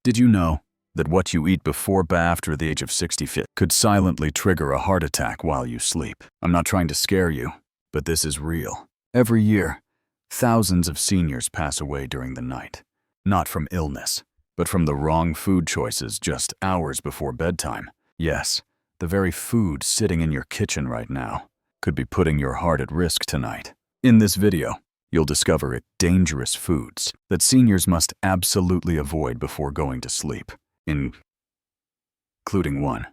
Did you know that what you eat before or after the age of 65 could silently trigger a heart attack while you sleep? I'm not trying to scare you, but this is real. Every year, thousands of seniors pass away during the night, not from illness, but from the wrong food choices just hours before bedtime. Yes, the very food sitting in your kitchen right now could be putting your heart at risk tonight. In this video, you'll discover dangerous foods that seniors must absolutely avoid before going to sleep, including one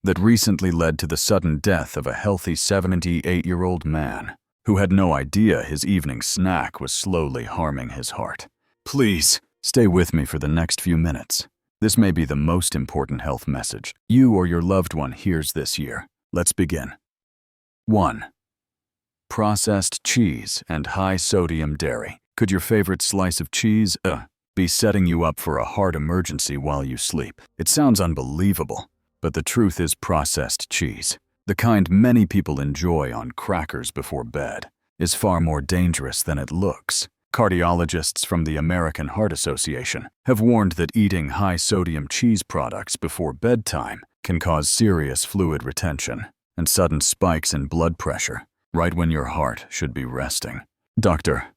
that recently led to the sudden death of a healthy 78-year-old man who had no idea his evening snack was slowly harming his heart. Please, stay with me for the next few minutes. This may be the most important health message you or your loved one hears this year. Let's begin. 1. Processed cheese and high-sodium dairy. Could your favorite slice of cheese be setting you up for a heart emergency while you sleep? It sounds unbelievable, but the truth is processed cheese, the kind many people enjoy on crackers before bed, is far more dangerous than it looks. Cardiologists from the American Heart Association have warned that eating high-sodium cheese products before bedtime can cause serious fluid retention and sudden spikes in blood pressure right when your heart should be resting. Dr.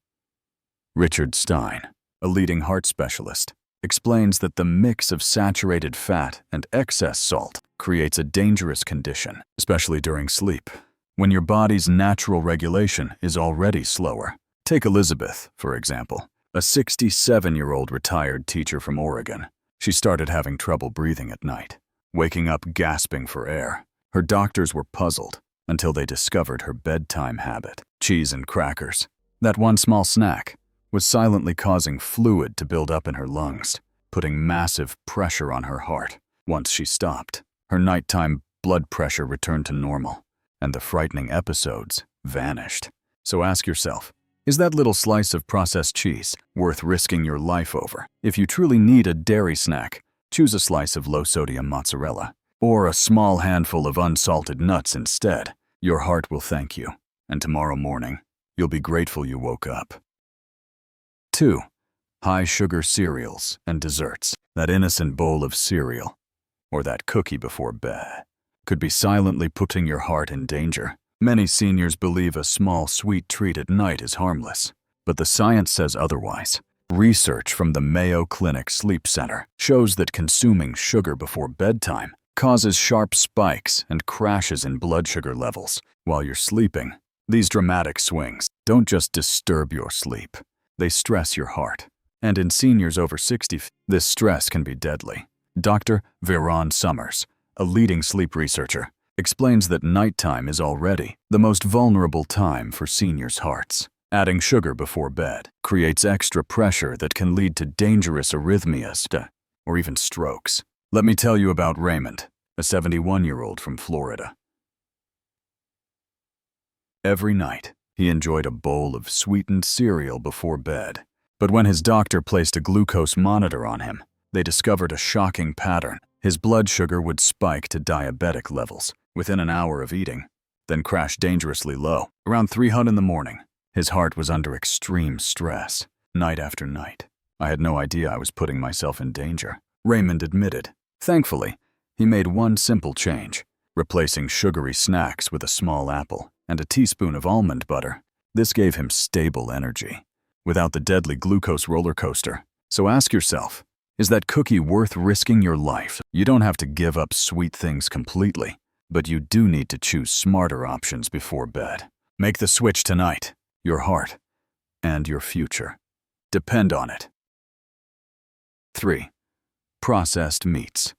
Richard Stein, a leading heart specialist, explains that the mix of saturated fat and excess salt creates a dangerous condition, especially during sleep, when your body's natural regulation is already slower. Take Elizabeth, for example, a 67-year-old retired teacher from Oregon. She started having trouble breathing at night, waking up gasping for air. Her doctors were puzzled until they discovered her bedtime habit, cheese and crackers. That one small snack was silently causing fluid to build up in her lungs, putting massive pressure on her heart. Once she stopped, her nighttime blood pressure returned to normal, and the frightening episodes vanished. So ask yourself, is that little slice of processed cheese worth risking your life over? If you truly need a dairy snack, choose a slice of low-sodium mozzarella, or a small handful of unsalted nuts instead. Your heart will thank you, and tomorrow morning, you'll be grateful you woke up. 2. High-sugar cereals and desserts. That innocent bowl of cereal, or that cookie before bed, could be silently putting your heart in danger. Many seniors believe a small sweet treat at night is harmless, but the science says otherwise. Research from the Mayo Clinic Sleep Center shows that consuming sugar before bedtime causes sharp spikes and crashes in blood sugar levels while you're sleeping. These dramatic swings don't just disturb your sleep, they stress your heart. And in seniors over 60, this stress can be deadly. Dr. Veron Summers, a leading sleep researcher, explains that nighttime is already the most vulnerable time for seniors' hearts. Adding sugar before bed creates extra pressure that can lead to dangerous arrhythmias or even strokes. Let me tell you about Raymond, a 71-year-old from Florida. Every night, he enjoyed a bowl of sweetened cereal before bed. But when his doctor placed a glucose monitor on him, they discovered a shocking pattern. His blood sugar would spike to diabetic levels within an hour of eating, then crash dangerously low. Around 3:00 in the morning, his heart was under extreme stress, night after night. I had no idea I was putting myself in danger, Raymond admitted. Thankfully, he made one simple change, replacing sugary snacks with a small apple and a teaspoon of almond butter. This gave him stable energy, without the deadly glucose roller coaster. So ask yourself, is that cookie worth risking your life? You don't have to give up sweet things completely, but you do need to choose smarter options before bed. Make the switch tonight. Your heart and your future depend on it. 3. Processed meats.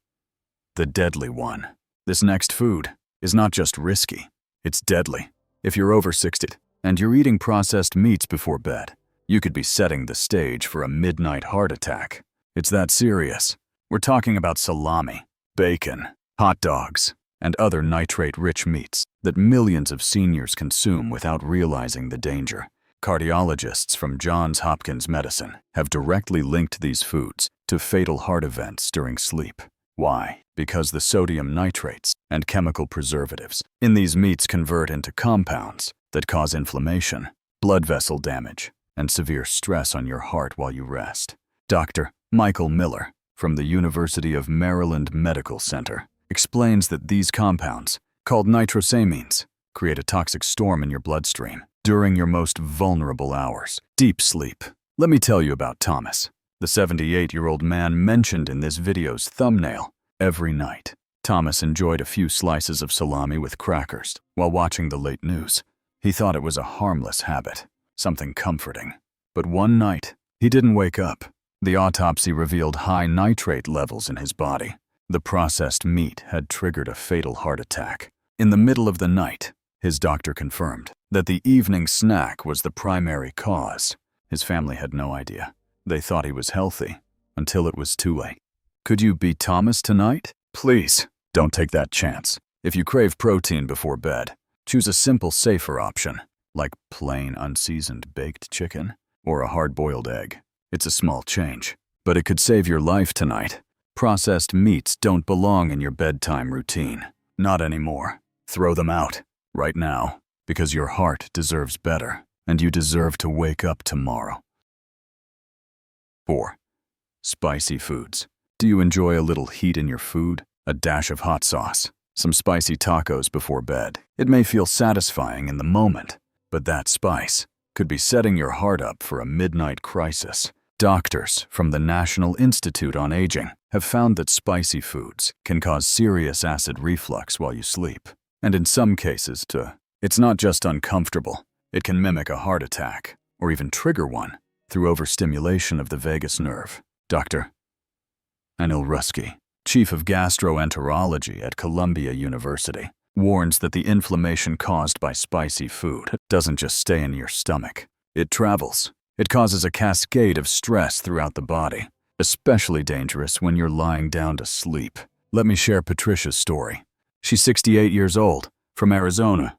The deadly one. This next food is not just risky, it's deadly. If you're over 60 and you're eating processed meats before bed, you could be setting the stage for a midnight heart attack. It's that serious. We're talking about salami, bacon, hot dogs, and other nitrate-rich meats that millions of seniors consume without realizing the danger. Cardiologists from Johns Hopkins Medicine have directly linked these foods to fatal heart events during sleep. Why? Because the sodium nitrates and chemical preservatives in these meats convert into compounds that cause inflammation, blood vessel damage, and severe stress on your heart while you rest. Dr. Michael Miller from the University of Maryland Medical Center explains that these compounds, called nitrosamines, create a toxic storm in your bloodstream during your most vulnerable hours. Deep sleep. Let me tell you about Thomas, the 78-year-old man mentioned in this video's thumbnail. Every night, Thomas enjoyed a few slices of salami with crackers while watching the late news. He thought it was a harmless habit, something comforting. But one night, he didn't wake up. The autopsy revealed high nitrate levels in his body. The processed meat had triggered a fatal heart attack. In the middle of the night, his doctor confirmed that the evening snack was the primary cause. His family had no idea. They thought he was healthy until it was too late. Could you be Thomas tonight? Please, don't take that chance. If you crave protein before bed, choose a simple, safer option, like plain, unseasoned baked chicken or a hard-boiled egg. It's a small change, but it could save your life tonight. Processed meats don't belong in your bedtime routine. Not anymore. Throw them out, right now, because your heart deserves better, and you deserve to wake up tomorrow. 4. Spicy foods. Do you enjoy a little heat in your food? A dash of hot sauce, some spicy tacos before bed. It may feel satisfying in the moment, but that spice could be setting your heart up for a midnight crisis. Doctors from the National Institute on Aging have found that spicy foods can cause serious acid reflux while you sleep. And in some cases, it's not just uncomfortable, it can mimic a heart attack, or even trigger one, through overstimulation of the vagus nerve. Dr. Anil Rusky, chief of gastroenterology at Columbia University, warns that the inflammation caused by spicy food doesn't just stay in your stomach. It travels. It causes a cascade of stress throughout the body, especially dangerous when you're lying down to sleep. Let me share Patricia's story. She's 68 years old, from Arizona.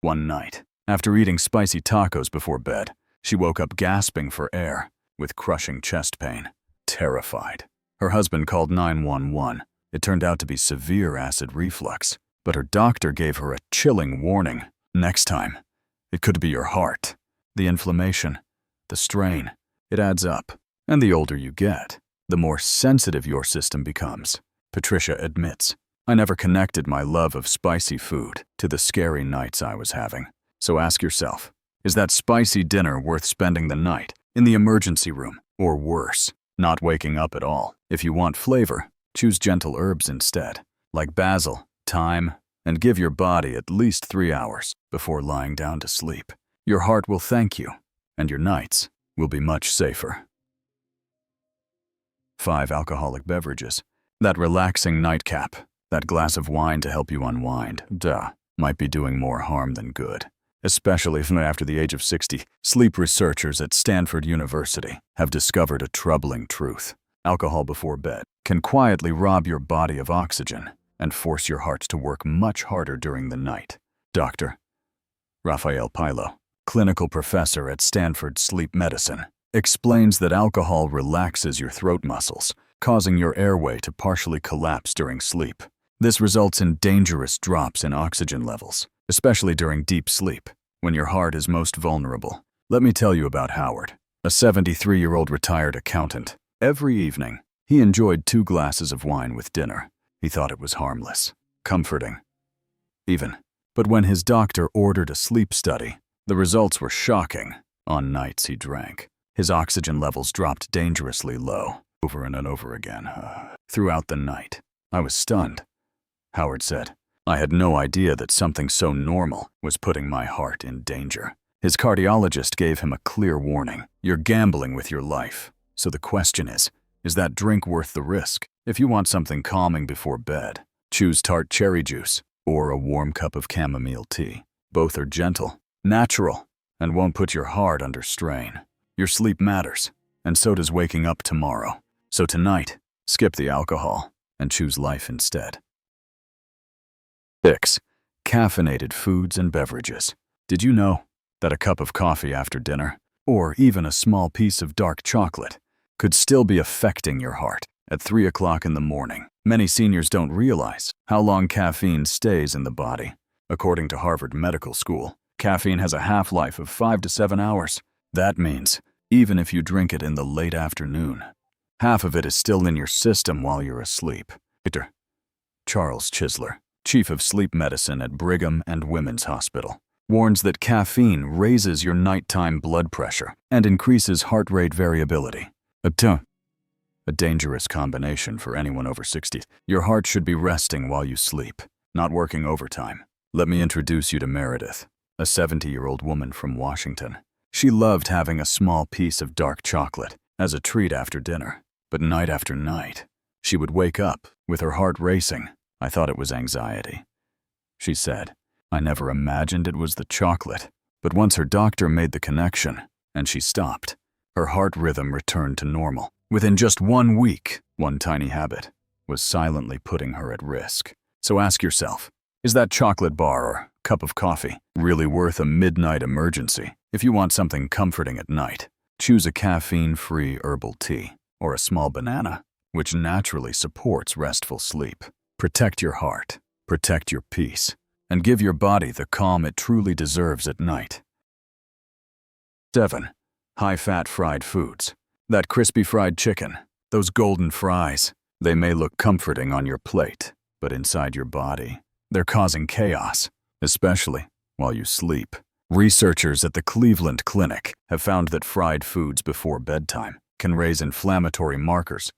One night, after eating spicy tacos before bed, she woke up gasping for air, with crushing chest pain. Terrified, her husband called 911. It turned out to be severe acid reflux, but her doctor gave her a chilling warning. Next time, it could be your heart. The inflammation, the strain, it adds up. And the older you get, the more sensitive your system becomes. Patricia admits, I never connected my love of spicy food to the scary nights I was having. So ask yourself, is that spicy dinner worth spending the night in the emergency room, or worse, not waking up at all? If you want flavor, choose gentle herbs instead, like basil, thyme, and give your body at least 3 hours before lying down to sleep. Your heart will thank you, and your nights will be much safer. 5. Alcoholic beverages. That relaxing nightcap, that glass of wine to help you unwind, might be doing more harm than good. Especially after the age of 60, sleep researchers at Stanford University have discovered a troubling truth. Alcohol before bed can quietly rob your body of oxygen and force your heart to work much harder during the night. Dr. Raphael Pilo, clinical professor at Stanford Sleep Medicine, explains that alcohol relaxes your throat muscles, causing your airway to partially collapse during sleep. This results in dangerous drops in oxygen levels, especially during deep sleep, when your heart is most vulnerable. Let me tell you about Howard, a 73-year-old retired accountant. Every evening, he enjoyed 2 glasses of wine with dinner. He thought it was harmless, comforting, even. But when his doctor ordered a sleep study, the results were shocking. On nights he drank, his oxygen levels dropped dangerously low, over and over again. Throughout the night, I was stunned. Howard said, I had no idea that something so normal was putting my heart in danger. His cardiologist gave him a clear warning. You're gambling with your life. So the question is that drink worth the risk? If you want something calming before bed, choose tart cherry juice or a warm cup of chamomile tea. Both are gentle, natural, and won't put your heart under strain. Your sleep matters, and so does waking up tomorrow. So tonight, skip the alcohol and choose life instead. 6. Caffeinated foods and beverages. Did you know that a cup of coffee after dinner, or even a small piece of dark chocolate, could still be affecting your heart at 3 o'clock in the morning? Many seniors don't realize how long caffeine stays in the body. According to Harvard Medical School, caffeine has a half-life of 5 to 7 hours. That means even if you drink it in the late afternoon. Half of it is still in your system while you're asleep. Dr. Charles Chisler, Chief of Sleep Medicine at Brigham and Women's Hospital, warns that caffeine raises your nighttime blood pressure and increases heart rate variability. A dangerous combination for anyone over 60. Your heart should be resting while you sleep, not working overtime. Let me introduce you to Meredith, a 70-year-old woman from Washington. She loved having a small piece of dark chocolate as a treat after dinner, but night after night, she would wake up with her heart racing. I thought it was anxiety. She said, I never imagined it was the chocolate, but once her doctor made the connection and she stopped, her heart rhythm returned to normal. Within just 1 week, one tiny habit was silently putting her at risk. So ask yourself, is that chocolate bar or cup of coffee really worth a midnight emergency? If you want something comforting at night, choose a caffeine-free herbal tea or a small banana, which naturally supports restful sleep. Protect your heart, protect your peace, and give your body the calm it truly deserves at night. 7. High-fat fried foods. That crispy fried chicken, those golden fries, they may look comforting on your plate, but inside your body, they're causing chaos, especially while you sleep. Researchers at the Cleveland Clinic have found that fried foods before bedtime can raise inflammatory markers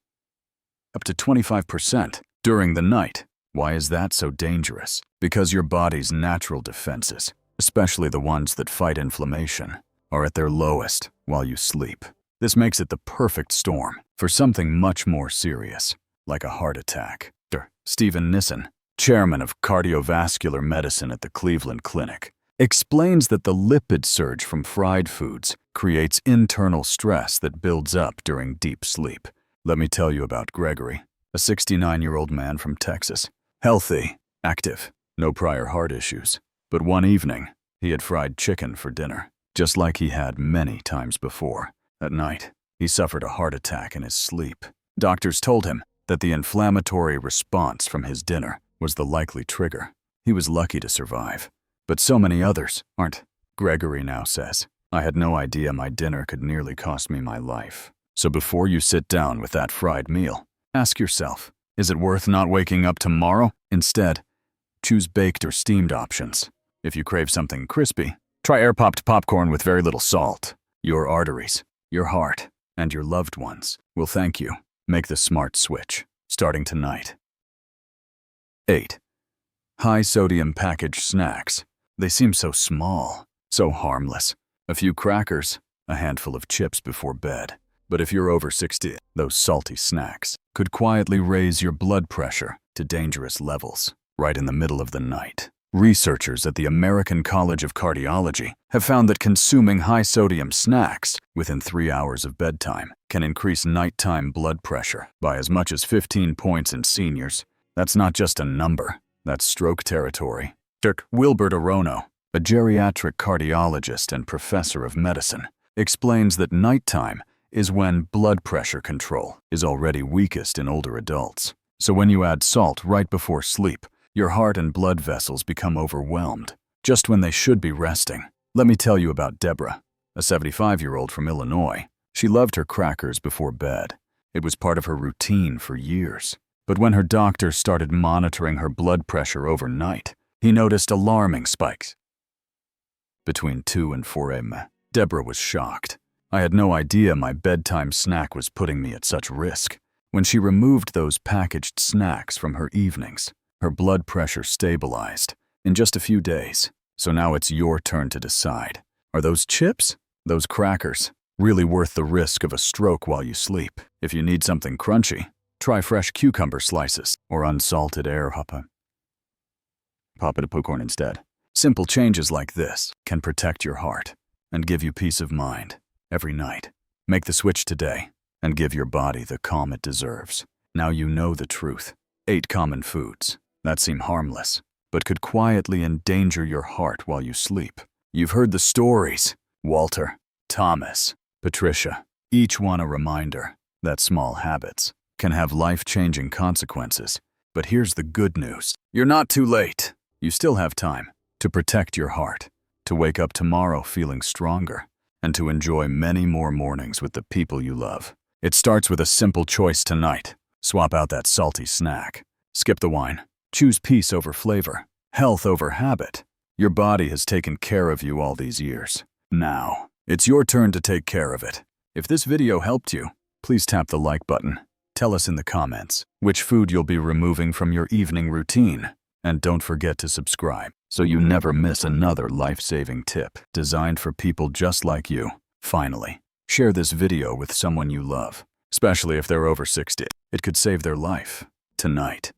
up to 25% during the night. Why is that so dangerous? Because your body's natural defenses, especially the ones that fight inflammation, are at their lowest while you sleep. This makes it the perfect storm for something much more serious, like a heart attack. Dr. Stephen Nissen, chairman of cardiovascular medicine at the Cleveland Clinic, explains that the lipid surge from fried foods creates internal stress that builds up during deep sleep. Let me tell you about Gregory, a 69-year-old man from Texas. Healthy, active, no prior heart issues. But one evening, he had fried chicken for dinner, just like he had many times before. At night, he suffered a heart attack in his sleep. Doctors told him that the inflammatory response from his dinner was the likely trigger. He was lucky to survive, but so many others aren't. Gregory now says, I had no idea my dinner could nearly cost me my life. So before you sit down with that fried meal, ask yourself, is it worth not waking up tomorrow? Instead, choose baked or steamed options. If you crave something crispy, try air-popped popcorn with very little salt. Your arteries, your heart, and your loved ones will thank you. Make the smart switch, starting tonight. 8. High-sodium packaged snacks. They seem so small, so harmless. A few crackers, a handful of chips before bed. But if you're over 60, those salty snacks could quietly raise your blood pressure to dangerous levels right in the middle of the night. Researchers at the American College of Cardiology have found that consuming high-sodium snacks within 3 hours of bedtime can increase nighttime blood pressure by as much as 15 points in seniors. That's not just a number, that's stroke territory. Dr. Wilbert Arono, a geriatric cardiologist and professor of medicine, explains that nighttime is when blood pressure control is already weakest in older adults. So when you add salt right before sleep, your heart and blood vessels become overwhelmed, just when they should be resting. Let me tell you about Deborah, a 75-year-old from Illinois. She loved her crackers before bed. It was part of her routine for years. But when her doctor started monitoring her blood pressure overnight, he noticed alarming spikes between 2 and 4 a.m. Deborah was shocked. I had no idea my bedtime snack was putting me at such risk. When she removed those packaged snacks from her evenings, her blood pressure stabilized in just a few days. So now it's your turn to decide. Are those chips, those crackers, really worth the risk of a stroke while you sleep? If you need something crunchy, try fresh cucumber slices or unsalted air-popped popcorn instead. Simple changes like this can protect your heart and give you peace of mind every night. Make the switch today and give your body the calm it deserves. Now you know the truth. 8 common foods that seem harmless, but could quietly endanger your heart while you sleep. You've heard the stories. Walter, Thomas, Patricia, each one a reminder that small habits can have life-changing consequences. But here's the good news. You're not too late. You still have time to protect your heart, to wake up tomorrow feeling stronger, and to enjoy many more mornings with the people you love. It starts with a simple choice tonight. Swap out that salty snack. Skip the wine. Choose peace over flavor, health over habit. Your body has taken care of you all these years. Now, it's your turn to take care of it. If this video helped you, please tap the like button. Tell us in the comments which food you'll be removing from your evening routine. And don't forget to subscribe so you never miss another life-saving tip designed for people just like you. Finally, share this video with someone you love, especially if they're over 60. It could save their life tonight.